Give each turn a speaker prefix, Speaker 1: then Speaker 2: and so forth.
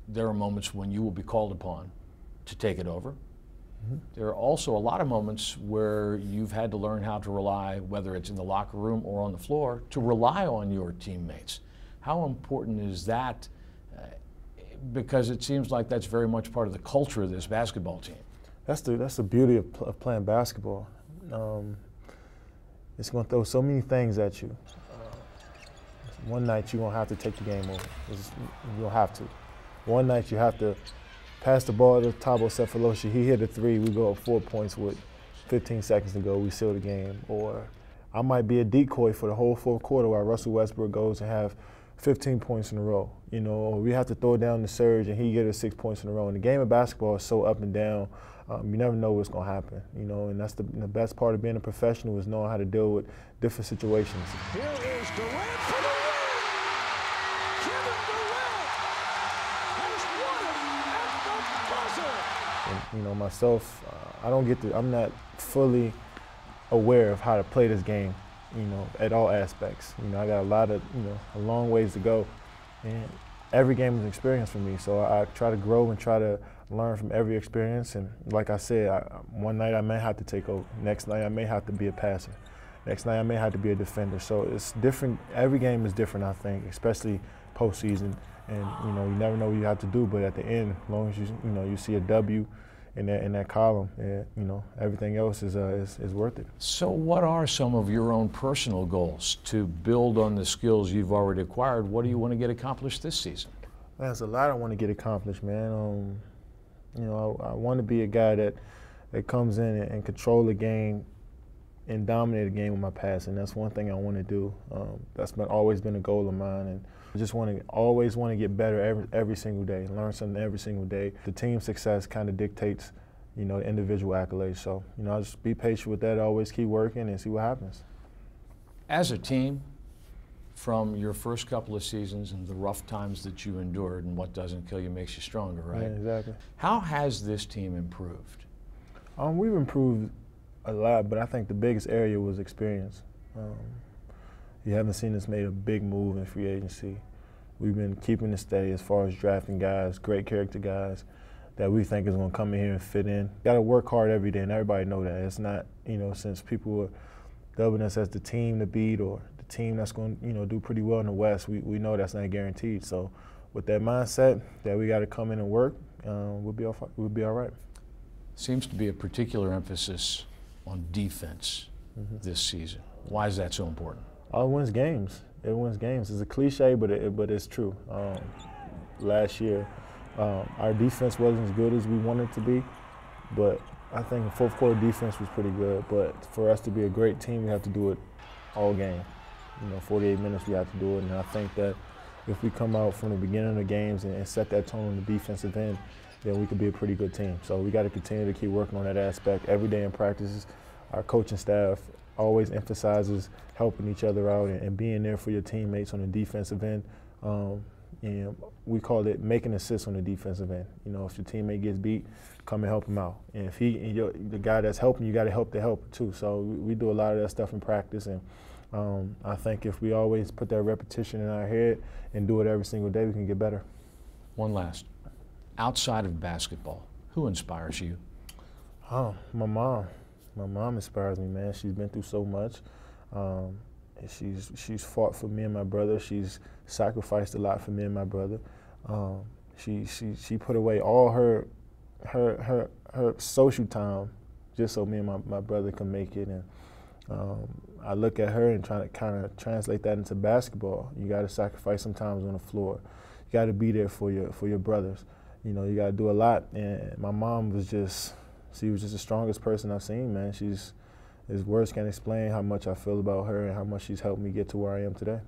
Speaker 1: there are moments when you will be called upon to take it over.
Speaker 2: Mm-hmm.
Speaker 1: There are also a lot of moments where you've had to learn how to rely, whether it's in the locker room or on the floor, to rely on your teammates. How important is that? Because it seems like that's very much part of the culture of this basketball team.
Speaker 2: That's the beauty of playing basketball. It's going to throw so many things at you. One night you're going to have to take the game over. You'll have to. One night you have to pass the ball to Thabo Sefolosha. He hit a three. We go up 4 points with 15 seconds to go. We seal the game. Or I might be a decoy for the whole fourth quarter while Russell Westbrook goes and have 15 points in a row. You know, or we have to throw down the surge and he get us 6 points in a row. And the game of basketball is so up and down. You never know what's going to happen, you know, and that's the best part of being a professional is knowing how to deal with different situations.
Speaker 3: Here is Durant for the win! Kevin Durant has won it at the buzzer!
Speaker 2: And, you know, myself, I'm not fully aware of how to play this game, you know, at all aspects. You know, I got a long ways to go, and every game is an experience for me, so I try to grow and try to learn from every experience. And like I said, one night I may have to take over. Next night I may have to be a passer. Next night I may have to be a defender. So it's different. Every game is different, I think, especially postseason. And you know, you never know what you have to do. But at the end, as long as you see a W in that column, you know, everything else is worth it.
Speaker 1: So what are some of your own personal goals to build on the skills you've already acquired? What do you want to get accomplished this season?
Speaker 2: Man, there's a lot I want to get accomplished, man. You know, I want to be a guy that comes in and control the game and dominate the game with my passing. That's one thing I want to do. That's always been a goal of mine, and I just always want to get better every single day, learn something every single day. The team success kind of dictates, you know, the individual accolades. So, you know, I'll just be patient with that, always keep working and see what happens.
Speaker 1: As a team, from your first couple of seasons and the rough times that you endured, and what doesn't kill you makes you stronger, right?
Speaker 2: Yeah, exactly.
Speaker 1: How has this team improved?
Speaker 2: We've improved a lot, but I think the biggest area was experience. You haven't seen us make a big move in free agency. We've been keeping it steady as far as drafting guys, great character guys that we think is going to come in here and fit in. Got to work hard every day, and everybody know that. It's not, you know, since people were dubbing us as the team to beat or team that's going to, you know, do pretty well in the West, we know that's not guaranteed. So with that mindset that we got to come in and work, we'll be all right.
Speaker 1: Seems to be a particular emphasis on defense this season. Why is that so important?
Speaker 2: It wins games. It wins games. It's a cliche, but it's true. Last year, our defense wasn't as good as we wanted it to be, but I think the fourth quarter defense was pretty good. But for us to be a great team, we have to do it all game. You know, 48 minutes we have to do it, and I think that if we come out from the beginning of the games and set that tone on the defensive end, then we could be a pretty good team. So we got to continue to keep working on that aspect every day in practices. Our coaching staff always emphasizes helping each other out and being there for your teammates on the defensive end. And we call it making assists on the defensive end. You know, if your teammate gets beat, come and help him out. And if the guy that's helping, you got to help the helper too. So we do a lot of that stuff in practice, and I think if we always put that repetition in our head and do it every single day, we can get better.
Speaker 1: One last. Outside of basketball, who inspires you?
Speaker 2: Oh, my mom. My mom inspires me, man. She's been through so much. She's fought for me and my brother. She's sacrificed a lot for me and my brother. She put away all her social time just so me and my brother can make it. And I look at her and try to kind of translate that into basketball. You got to sacrifice sometimes on the floor. You got to be there for your brothers. You know, you got to do a lot. And my mom was just the strongest person I've seen, man. Words can't explain how much I feel about her and how much she's helped me get to where I am today.